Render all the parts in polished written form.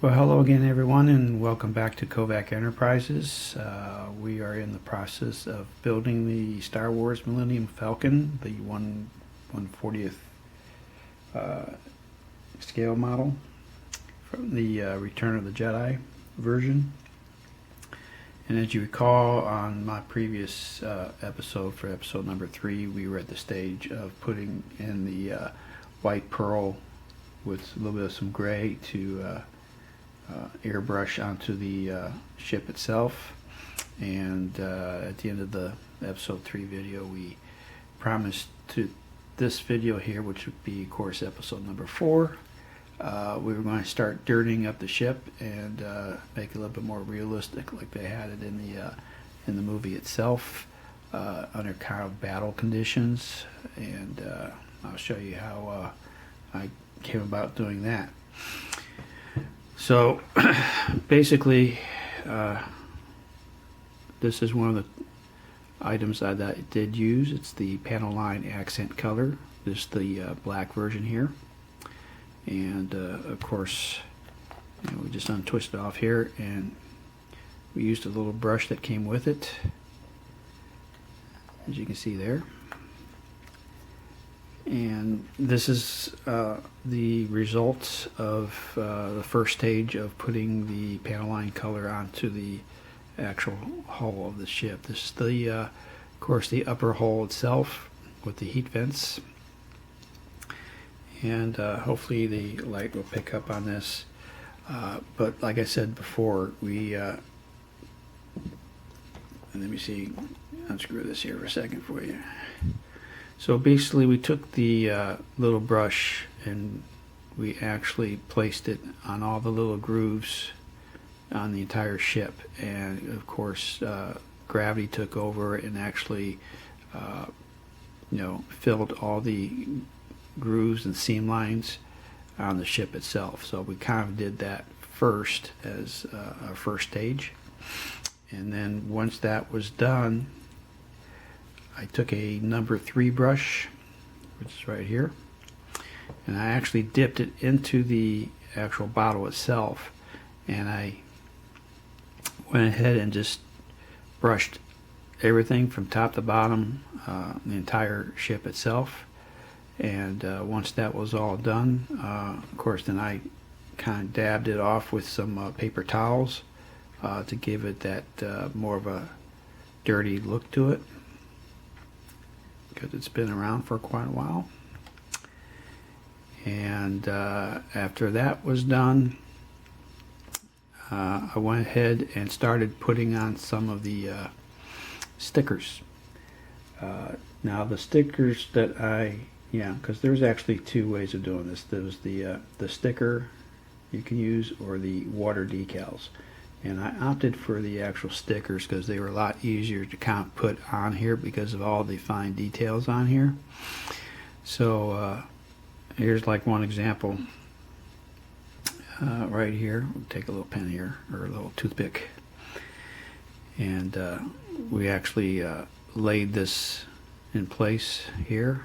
Well, hello again, everyone, and welcome back to Kovac Enterprises. We are in the process of building the Star Wars Millennium Falcon, the 1/40th scale model from the Return of the Jedi version. And as you recall, on my previous episode, for episode number 3, we were at the stage of putting in the white pearl with a little bit of some gray to airbrush onto the ship itself. And at the end of the episode 3 video, we promised to this video here, which would be of course episode number 4, we were going to start dirtying up the ship and make it a little bit more realistic, like they had it in the movie itself, under kind of battle conditions. And I'll show you how I came about doing that. So basically, this is one of the items that I did use. It's the panel line accent color. This is the black version here. And of course, we just untwist it off here, and we used a little brush that came with it, as you can see there. And this is the results of the first stage of putting the panel line color onto the actual hull of the ship. This is the, of course, the upper hull itself with the heat vents. And hopefully the light will pick up on this. But like I said before, we, and let me see, unscrew this here for a second for you. So basically we took the little brush and we actually placed it on all the little grooves on the entire ship, and of course gravity took over and actually filled all the grooves and seam lines on the ship itself. So we kind of did that first as our first stage, and then once that was done, I took a number 3 brush, which is right here, and I actually dipped it into the actual bottle itself, and I went ahead and just brushed everything from top to bottom, the entire ship itself. And once that was all done, of course, then I kind of dabbed it off with some paper towels to give it that more of a dirty look to it, because it's been around for quite a while. And after that was done, I went ahead and started putting on some of the stickers. Now the stickers that because there's actually 2 ways of doing this. There's the sticker you can use, or the water decals. And I opted for the actual stickers because they were a lot easier to kind of put on here because of all the fine details on here. So here's like one example right here. We'll take a little pen here, or a little toothpick, and we actually laid this in place here,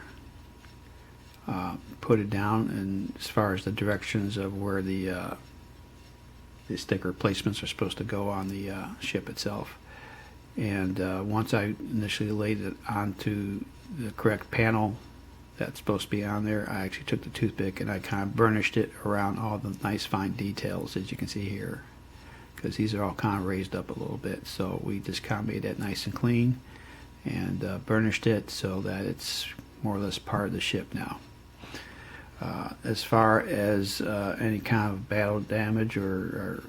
put it down, and as far as the directions of where the sticker placements are supposed to go on the ship itself. And once I initially laid it onto the correct panel that's supposed to be on there, I actually took the toothpick and I kind of burnished it around all the nice fine details, as you can see here, because these are all kind of raised up a little bit. So we just kind of made that nice and clean and burnished it so that it's more or less part of the ship now. As far as any kind of battle damage or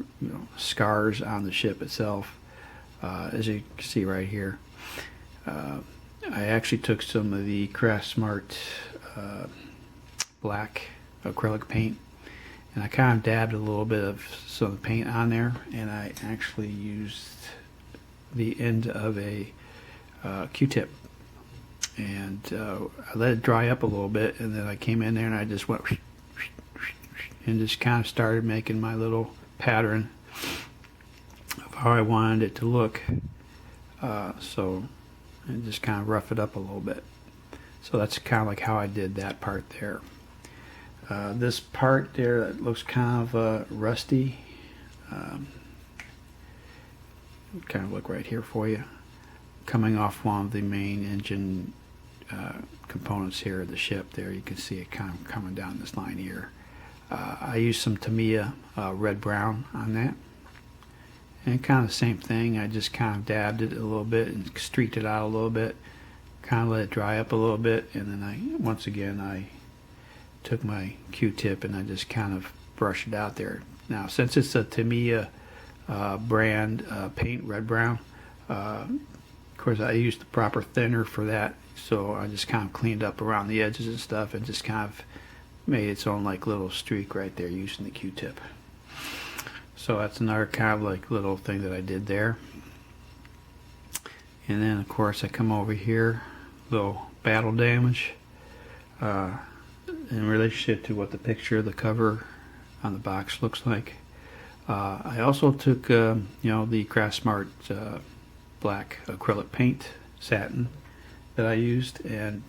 scars on the ship itself, as you can see right here, I actually took some of the Craft Smart black acrylic paint, and I kind of dabbed a little bit of some paint on there, and I actually used the end of a Q-tip, and I let it dry up a little bit, and then I came in there and I just went and just kind of started making my little pattern of how I wanted it to look. So and just kind of rough it up a little bit. So that's kind of like how I did that part there. This part there that looks kind of rusty, kind of look right here for you. Coming off one of the main engine components here of the ship there, you can see it kind of coming down this line here. I used some Tamiya red brown on that, and kind of the same thing. I just kind of dabbed it a little bit and streaked it out a little bit, kind of let it dry up a little bit, and then once again I took my Q-tip and I just kind of brushed it out there. Now, since it's a Tamiya brand paint, red brown, of course I used the proper thinner for that, so I just kind of cleaned up around the edges and stuff and just kind of made its own like little streak right there using the Q-tip. So that's another kind of like little thing that I did there. And then of course I come over here, little battle damage in relationship to what the picture of the cover on the box looks like. I also took the Craftsmart black acrylic paint, satin, that I used, and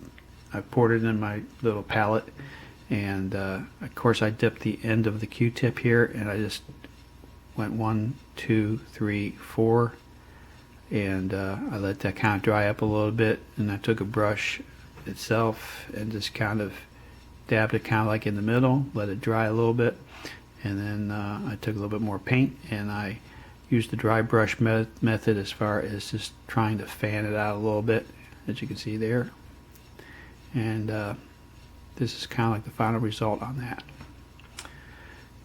I poured it in my little palette, and of course I dipped the end of the Q-tip here, and I just went 1, 2, 3, 4, and I let that kind of dry up a little bit, and I took a brush itself and just kind of dabbed it kind of like in the middle, let it dry a little bit, and then I took a little bit more paint and I used the dry brush method as far as just trying to fan it out a little bit, as you can see there. And this is kind of like the final result on that.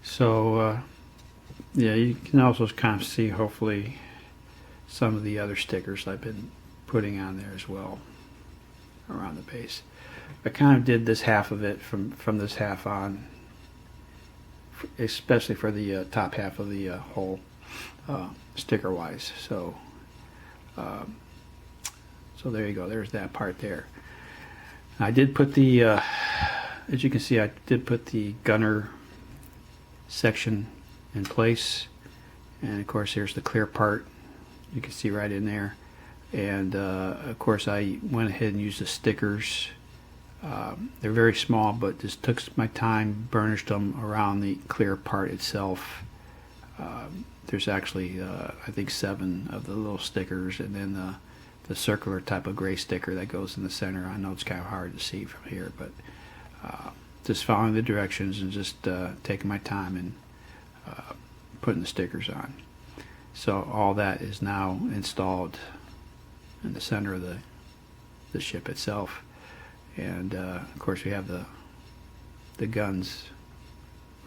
So yeah, you can also kind of see hopefully some of the other stickers I've been putting on there as well around the base. I kind of did this half of it from this half on, especially for the top half of the whole sticker wise. So so there you go, there's that part there. I did put the as you can see, I did put the gunner section in place, and of course here's the clear part, you can see right in there. And of course I went ahead and used the stickers. They're very small, but just took my time, burnished them around the clear part itself. There's actually I think 7 of the little stickers, and then the circular type of gray sticker that goes in the center. I know it's kind of hard to see from here, but just following the directions and just taking my time and putting the stickers on. So all that is now installed in the center of the ship itself. And of course we have the guns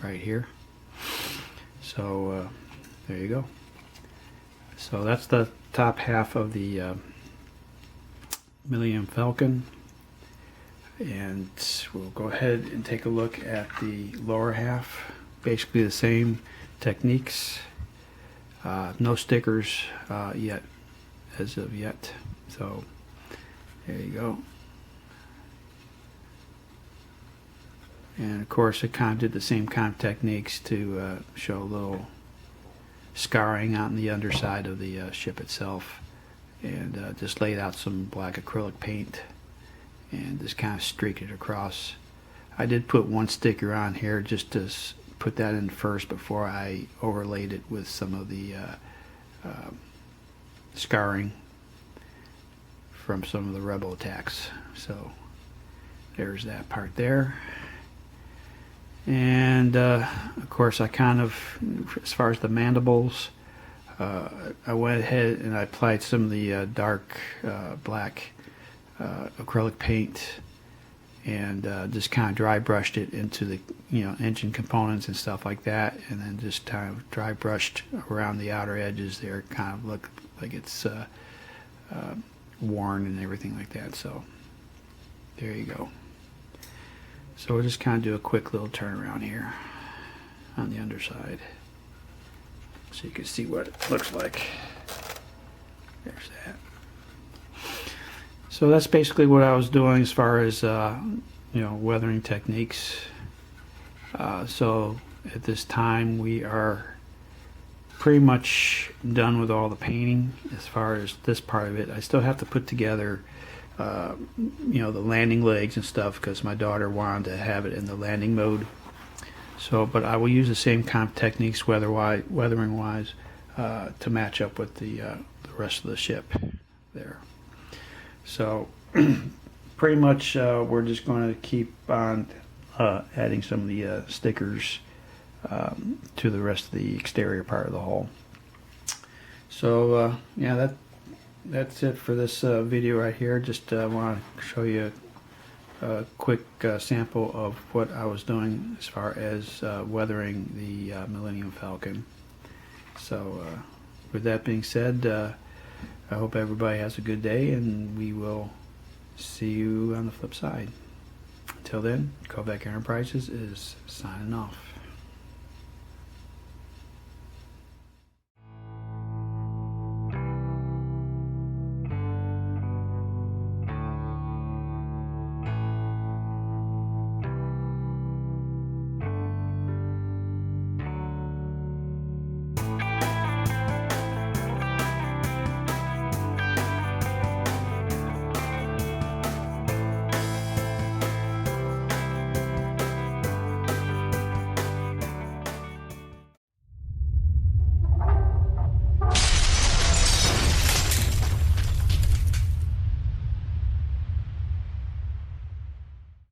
right here. So there you go. So that's the top half of the Millennium Falcon, and we'll go ahead and take a look at the lower half. Basically the same techniques. No stickers yet, as of yet. So there you go. And of course I kind of did the same kind of techniques to show a little scarring on the underside of the ship itself, and just laid out some black acrylic paint and just kind of streaked it across. I did put one sticker on here just to put that in first before I overlaid it with some of the scarring from some of the rebel attacks. So there's that part there. And of course I kind of, as far as the mandibles, I went ahead and I applied some of the dark black acrylic paint, and just kind of dry brushed it into the engine components and stuff like that, and then just kind of dry brushed around the outer edges there, kind of look like it's worn and everything like that. So there you go. So we'll just kind of do a quick little turnaround here on the underside so you can see what it looks like. There's that. So that's basically what I was doing as far as weathering techniques. So at this time we are pretty much done with all the painting as far as this part of it. I still have to put together the landing legs and stuff, because my daughter wanted to have it in the landing mode. So, but I will use the same kind of techniques weathering wise to match up with the rest of the ship there. So pretty much we're just going to keep on adding some of the stickers to the rest of the exterior part of the hull. So yeah, that's it for this video right here. Just want to show you a quick sample of what I was doing as far as weathering the Millennium Falcon. So with that being said, I hope everybody has a good day, and we will see you on the flip side. Until then, Kovac Enterprises is signing off.